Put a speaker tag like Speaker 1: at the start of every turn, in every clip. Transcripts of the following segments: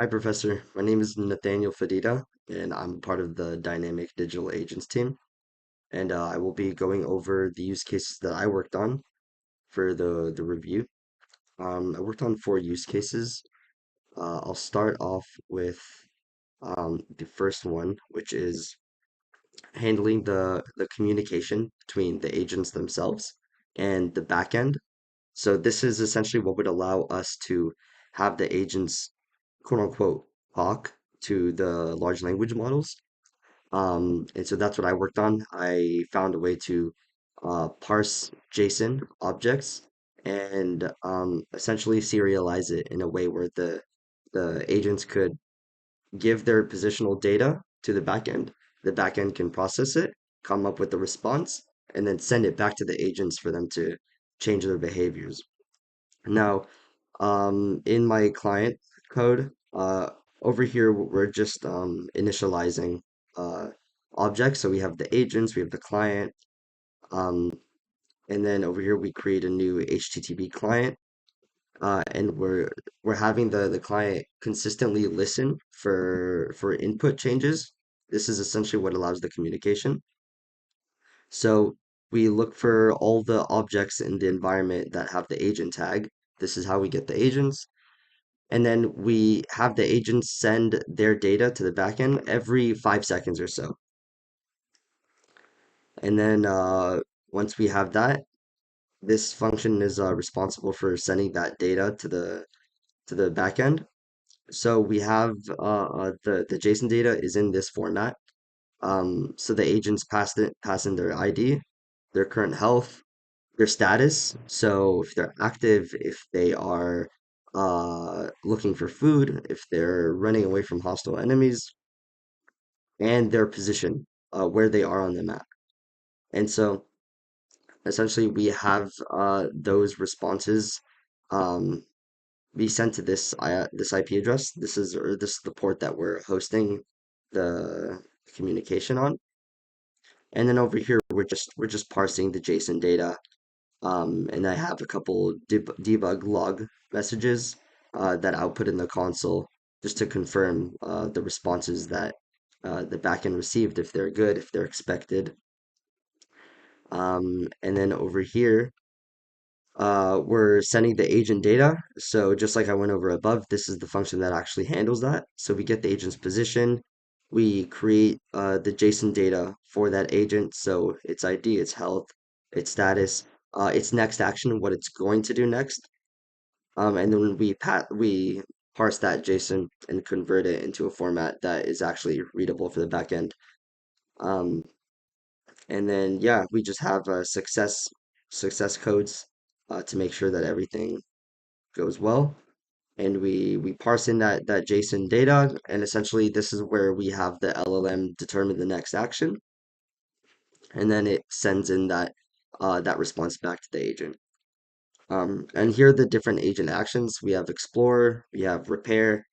Speaker 1: Hi, Professor. My name is Nathaniel Fadida, and I'm part of the Dynamic Digital Agents team. And I will be going over the use cases that I worked on for the review. I worked on four use cases. I'll start off with the first one, which is handling the communication between the agents themselves and the backend. So this is essentially what would allow us to have the agents, quote unquote, talk to the large language models. And so that's what I worked on. I found a way to parse JSON objects and essentially serialize it in a way where the agents could give their positional data to the backend. The backend can process it, come up with the response, and then send it back to the agents for them to change their behaviors. Now, in my client code, over here we're just initializing uh, objects. So we have the agents, we have the client, um, and then over here we create a new HTTP client, and we're having the client consistently listen for input changes. This is essentially what allows the communication. So we look for all the objects in the environment that have the agent tag. This is how we get the agents. And then we have the agents send their data to the backend every 5 seconds or so. And then once we have that, this function is responsible for sending that data to the backend. So we have the JSON data is in this format. So the agents pass in their ID, their current health, their status. So if they're active, if they are looking for food, if they're running away from hostile enemies, and their position, where they are on the map. And so essentially, we have those responses um, be sent to this IP address. This is the port that we're hosting the communication on. And then over here, we're just parsing the JSON data. And I have a couple debug log messages that I'll put in the console just to confirm the responses that the backend received, if they're good, if they're expected. And then over here, we're sending the agent data. So just like I went over above, this is the function that actually handles that. So we get the agent's position. We create the JSON data for that agent. So its ID, its health, its status, its next action, what it's going to do next. And then we parse that JSON and convert it into a format that is actually readable for the backend. Um, and then yeah, we just have success codes to make sure that everything goes well. And we parse in that JSON data, and essentially this is where we have the LLM determine the next action, and then it sends in that response back to the agent. And here are the different agent actions. We have explore, we have repair,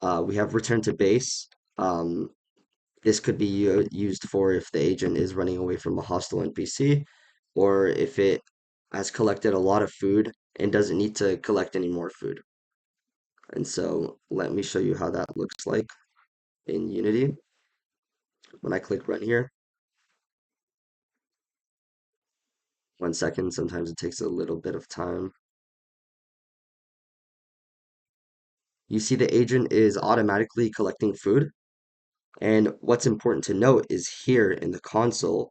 Speaker 1: we have return to base. Um, this could be used for if the agent is running away from a hostile NPC, or if it has collected a lot of food and doesn't need to collect any more food. And so let me show you how that looks like in Unity. When I click run here, 1 second, sometimes it takes a little bit of time. You see the agent is automatically collecting food. And what's important to note is here in the console,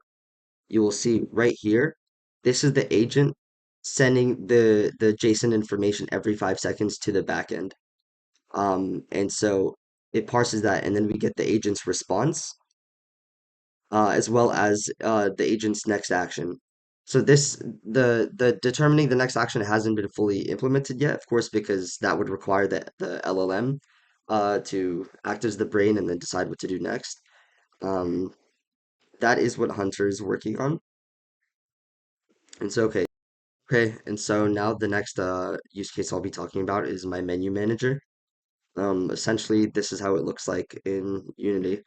Speaker 1: you will see right here, this is the agent sending the JSON information every 5 seconds to the backend. And so it parses that, and then we get the agent's response, as well as the agent's next action. So the determining the next action hasn't been fully implemented yet, of course, because that would require the LLM to act as the brain and then decide what to do next. Um, that is what Hunter is working on. And so, okay. And so now the next use case I'll be talking about is my menu manager. Essentially, this is how it looks like in Unity.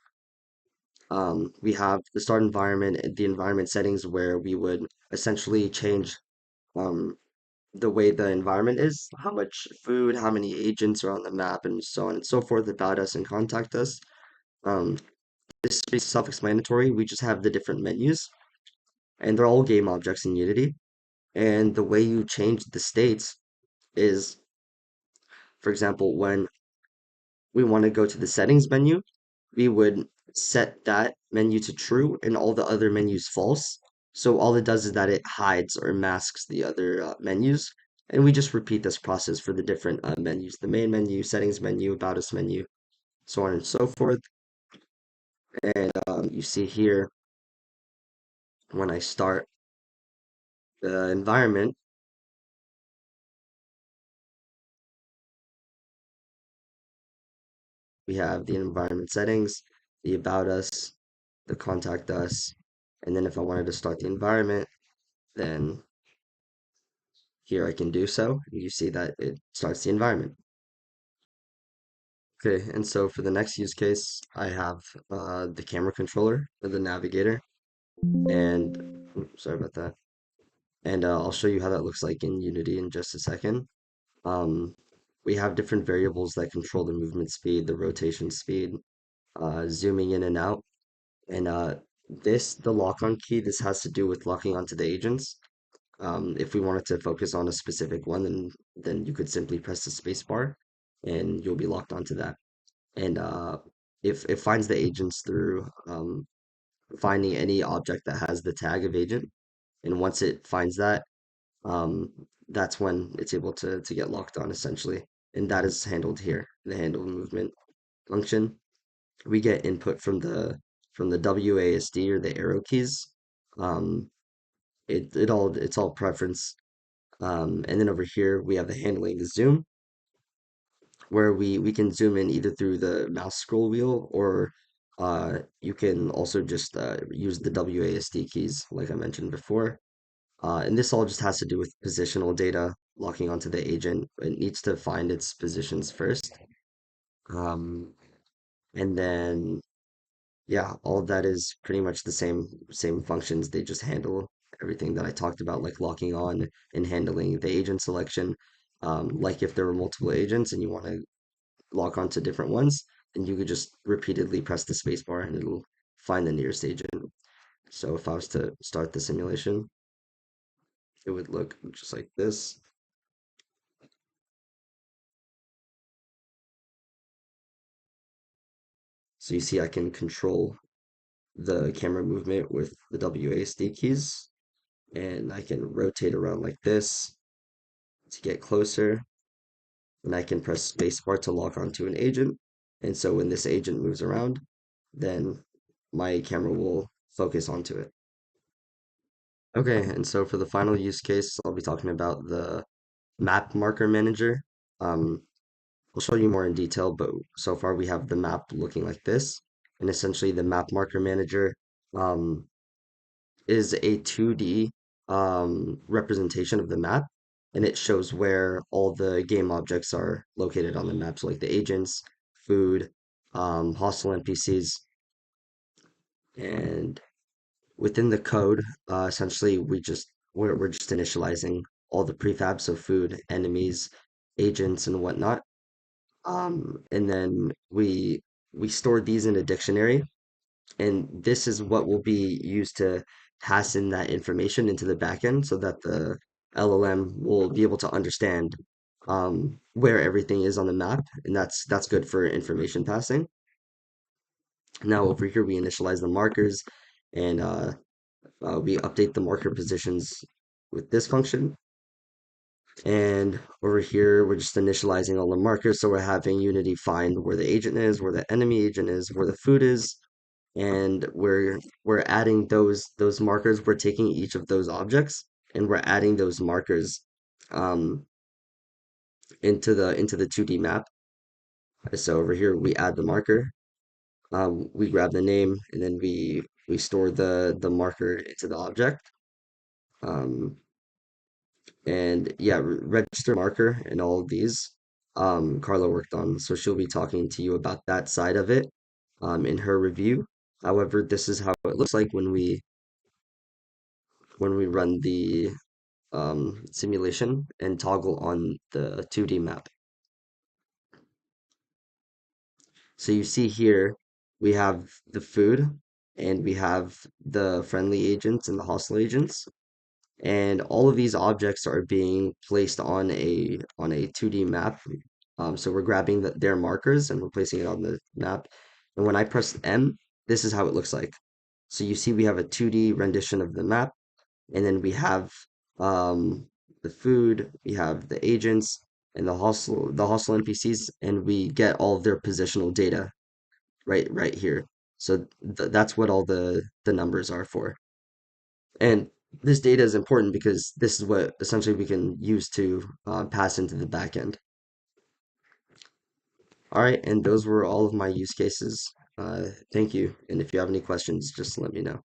Speaker 1: We have the start environment and the environment settings where we would essentially change um, the way the environment is, how much food, how many agents are on the map, and so on and so forth about us and contact us. Um, this is self-explanatory. We just have the different menus, and they're all game objects in Unity. And the way you change the states is, for example, when we want to go to the settings menu, we would set that menu to true and all the other menus false. So all it does is that it hides or masks the other menus. And we just repeat this process for the different menus, the main menu, settings menu, about us menu, so on and so forth. And you see here, when I start the environment, we have the environment settings, the about us, the contact us, and then if I wanted to start the environment, then here I can do so. You see that it starts the environment. Okay, and so for the next use case, I have the camera controller or the navigator, and sorry about that. And I'll show you how that looks like in Unity in just a second. Um, we have different variables that control the movement speed, the rotation speed, zooming in and out. And the lock-on key, this has to do with locking onto the agents. If we wanted to focus on a specific one, then you could simply press the space bar and you'll be locked onto that. And if it finds the agents through finding any object that has the tag of agent, and once it finds that, um, that's when it's able to get locked on essentially. And that is handled here, the handle movement function. We get input from the WASD or the arrow keys. Um, it's all preference. And then over here we have the handling the zoom, where we can zoom in either through the mouse scroll wheel or you can also just use the WASD keys, like I mentioned before. And this all just has to do with positional data locking onto the agent. It needs to find its positions first. Um, and then yeah, all of that is pretty much the same functions. They just handle everything that I talked about, like locking on and handling the agent selection. Like if there were multiple agents and you want to lock onto different ones, and you could just repeatedly press the spacebar and it'll find the nearest agent. So if I was to start the simulation, it would look just like this. So you see I can control the camera movement with the WASD keys, and I can rotate around like this to get closer, and I can press spacebar to lock onto an agent. And so when this agent moves around, then my camera will focus onto it. Okay, and so for the final use case, I'll be talking about the map marker manager. Um, I'll show you more in detail, but so far we have the map looking like this. And essentially the map marker manager um, is a 2D representation of the map, and it shows where all the game objects are located on the map. So like the agents, food, hostile NPCs, and within the code, essentially we're just initializing all the prefabs, so food, enemies, agents, and whatnot. And then we store these in a dictionary, and this is what will be used to pass in that information into the backend so that the LLM will be able to understand where everything is on the map, and that's good for information passing. Now over here we initialize the markers, and we update the marker positions with this function. And over here, we're just initializing all the markers. So we're having Unity find where the agent is, where the enemy agent is, where the food is, and we're adding those markers. We're taking each of those objects and we're adding those markers um, into the 2D map. So over here, we add the marker. We grab the name and then we store the marker into the object. Um, And yeah, register marker and all of these, Carla worked on. So she'll be talking to you about that side of it, in her review. However, this is how it looks like when we run simulation and toggle on the 2D map. So you see here, we have the food and we have the friendly agents and the hostile agents. And all of these objects are being placed on a 2D map. So we're grabbing their markers and we're placing it on the map. And when I press M, this is how it looks like. So you see we have a 2D rendition of the map, and then we have the food, we have the agents, and the hostile NPCs, and we get all of their positional data right here. So that's what all the numbers are for. And this data is important because this is what essentially we can use to pass into the backend. All right, and those were all of my use cases. Thank you. And if you have any questions, just let me know.